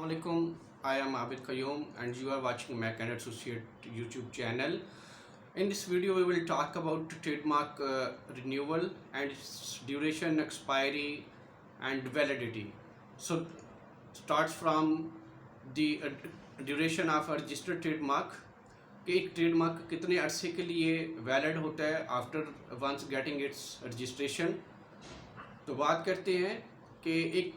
Assalamualaikum. I am Abid Qayyum and you are watching Mac and Associate YouTube channel. In this video we will talk about trademark renewal and its duration, expiry and validity. So starts from the duration of a registered trademark कि एक trademark कितने अरसे के लिए valid होता है after once getting its registration. तो बात करते हैं कि एक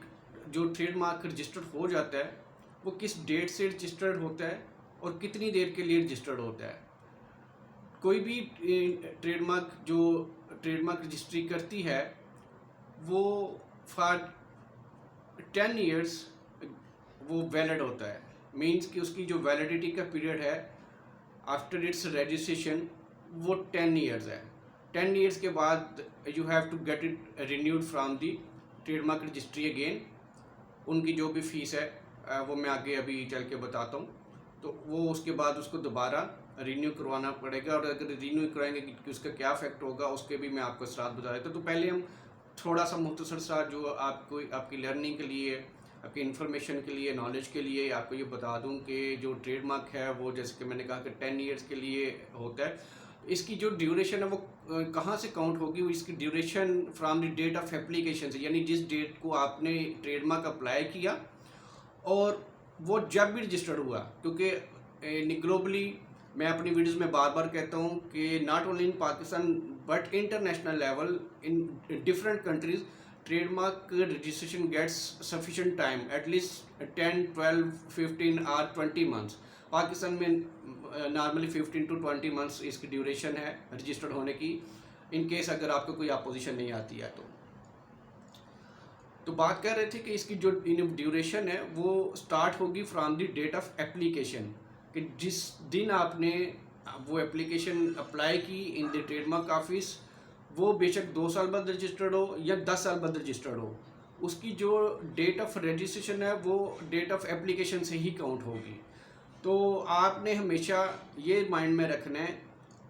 जो ट्रेडमार्क रजिस्टर्ड हो जाता है वो किस डेट से रजिस्टर्ड होता है और कितनी देर के लिए रजिस्टर्ड होता है। कोई भी ट्रेडमार्क जो ट्रेडमार्क रजिस्ट्री करती है वो फॉर 10 ईयर्स वो वैलिड होता है। मीन्स कि उसकी जो वैलिडिटी का पीरियड है आफ्टर इट्स रजिस्ट्रेशन वो 10 ईयर्स है। 10 ईयर्स के बाद you have to get it renewed from the trademark registry again. उनकी जो भी फ़ीस है वो मैं आगे अभी चल के बताता हूँ। तो वो उसके बाद उसको दोबारा रिन्यू करवाना पड़ेगा और अगर रिन्यू कराएंगे कि उसका क्या इफेक्ट होगा उसके भी मैं आपको इसरात बता देता हूँ। तो पहले हम थोड़ा सा मुख्तसर सा जो आपको आपकी लर्निंग के लिए, आपकी इन्फॉर्मेशन के लिए, नॉलेज के लिए आपको ये बता दूं कि जो ट्रेडमार्क है वो जैसे कि मैंने कहा कि 10 ईयर्स के लिए होता है। इसकी जो ड्यूरेशन है वो कहाँ से काउंट होगी? इसकी duration from the date of application से, यानी जिस डेट को आपने ट्रेडमार्क अप्लाई किया और वो जब भी रजिस्टर्ड हुआ। क्योंकि ग्लोबली मैं अपनी वीडियोस में बार बार कहता हूँ कि not only in Pakistan but international level in different countries trademark registration gets sufficient time, at least 10, 12, 15 or 20 months. Pakistan में नॉर्मली 15 to 20 months इसकी ड्यूरेशन है रजिस्टर्ड होने की, इन केस अगर आपको कोई अपोजिशन नहीं आती है। तो बात कर रहे थे कि इसकी जो ड्यूरेशन है वो स्टार्ट होगी from the date of application, कि जिस दिन आपने वो एप्लीकेशन अप्लाई की इन द ट्रेडमार्क ऑफिस, वो बेशक 2 साल बाद रजिस्टर्ड हो या 10 साल बाद रजिस्टर्ड हो, उसकी जो डेट ऑफ रजिस्ट्रेशन है वो डेट ऑफ एप्लीकेशन से ही काउंट होगी। तो आपने हमेशा ये माइंड में रखना है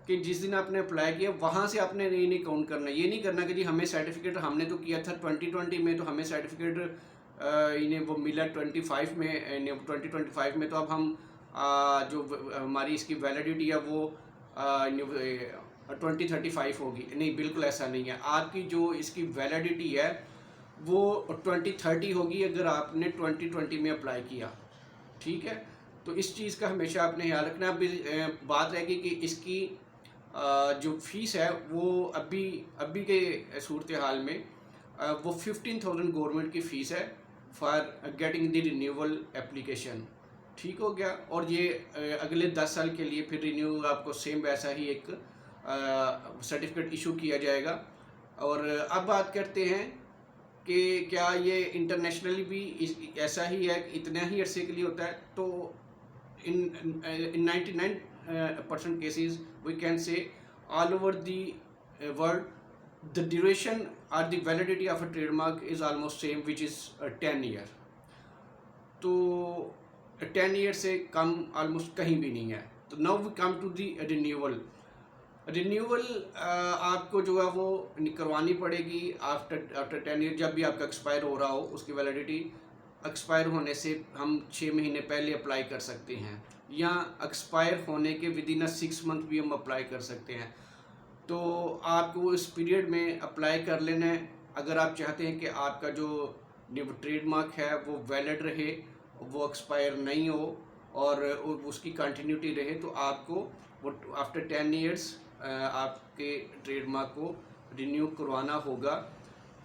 कि जिस दिन आपने अप्लाई किया वहाँ से आपने ये नहीं काउंट करना। ये नहीं करना कि जी हमें सर्टिफिकेट, हमने तो किया था 2020 में तो हमें सर्टिफिकेट इन्हें वो मिला 25 में, 2025 में, तो अब हम जो हमारी इसकी वैलिडिटी है वो 2035 होगी। नहीं, बिल्कुल ऐसा नहीं है। आपकी जो इसकी वैलिडिटी है वो 2030 होगी अगर आपने 2020 में अप्लाई किया। ठीक है, तो इस चीज़ का हमेशा आपने ख्याल रखना। अभी बात रहेगी कि इसकी जो फीस है वो अभी के सूरत हाल में वो 15,000 गवर्नमेंट की फ़ीस है for getting the renewal application. ठीक हो गया। और ये अगले 10 साल के लिए फिर रिन्यू आपको सेम वैसा ही एक सर्टिफिकेट इशू किया जाएगा। और अब बात करते हैं कि क्या ये इंटरनेशनली भी ऐसा ही है, इतना ही अरसे के लिए होता है? तो इन 99% cases we can say all over the world the duration और the validity of a trademark is almost same which is 10 year. तो 10 ईयर से कम ऑलमोस्ट कहीं भी नहीं है। तो now we come to the renewal आपको जो है वो करवानी पड़ेगी आफ्टर 10 ईयर। जब भी आपका एक्सपायर हो रहा हो, उसकी वैलिडिटी एक्सपायर होने से हम 6 महीने पहले अप्लाई कर सकते हैं, या एक्सपायर होने के विद इन 6 मंथ भी हम अप्लाई कर सकते हैं। तो आपको इस पीरियड में अप्लाई कर लेना है। अगर आप चाहते हैं कि आपका जो ट्रेडमार्क है वो वैलिड रहे, वो एक्सपायर नहीं हो और उसकी कंटिन्यूटी रहे, तो आपको वो आफ्टर 10 ईयर्स आपके ट्रेडमार्क को रिन्यू करवाना होगा।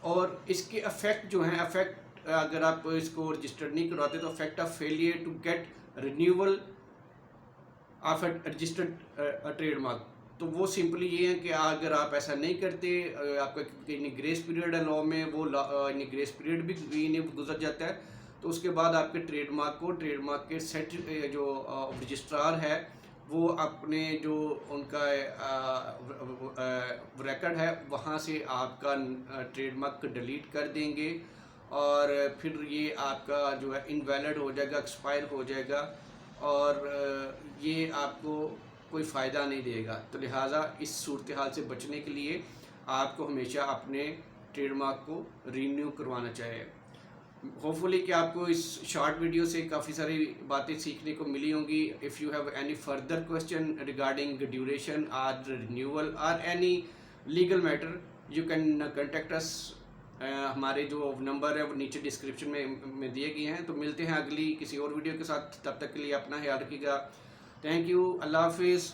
और इसके अफेक्ट जो हैं, अफेक्ट अगर आप इसको रजिस्टर्ड नहीं करवाते तो affect of failure to get renewal of registered trademark, तो वो सिंपली ये है कि अगर आप ऐसा नहीं करते, आपका ग्रेस पीरियड है लॉ में, वो ग्रेस पीरियड भी गुजर जाता है, तो उसके बाद आपके ट्रेडमार्क को ट्रेडमार्क के सेट जो रजिस्ट्रार है वो अपने जो उनका रिकॉर्ड है वहाँ से आपका ट्रेडमार्क डिलीट कर देंगे और फिर ये आपका जो है इनवैलिड हो जाएगा, एक्सपायर हो जाएगा और ये आपको कोई फ़ायदा नहीं देगा। तो लिहाजा इस सूरत हाल से बचने के लिए आपको हमेशा अपने ट्रेडमार्क को रीन्यू करवाना चाहिए। होपफुली कि आपको इस शॉर्ट वीडियो से काफ़ी सारी बातें सीखने को मिली होंगी. If you have any further question regarding duration और रिन्यूअल और any legal matter, you can contact us. हमारे जो नंबर है वो नीचे डिस्क्रिप्शन में दिए गए हैं. तो मिलते हैं अगली किसी और वीडियो के साथ. तब तक के लिए अपना ख्याल रखिएगा. Thank you. अल्लाह हाफिज़.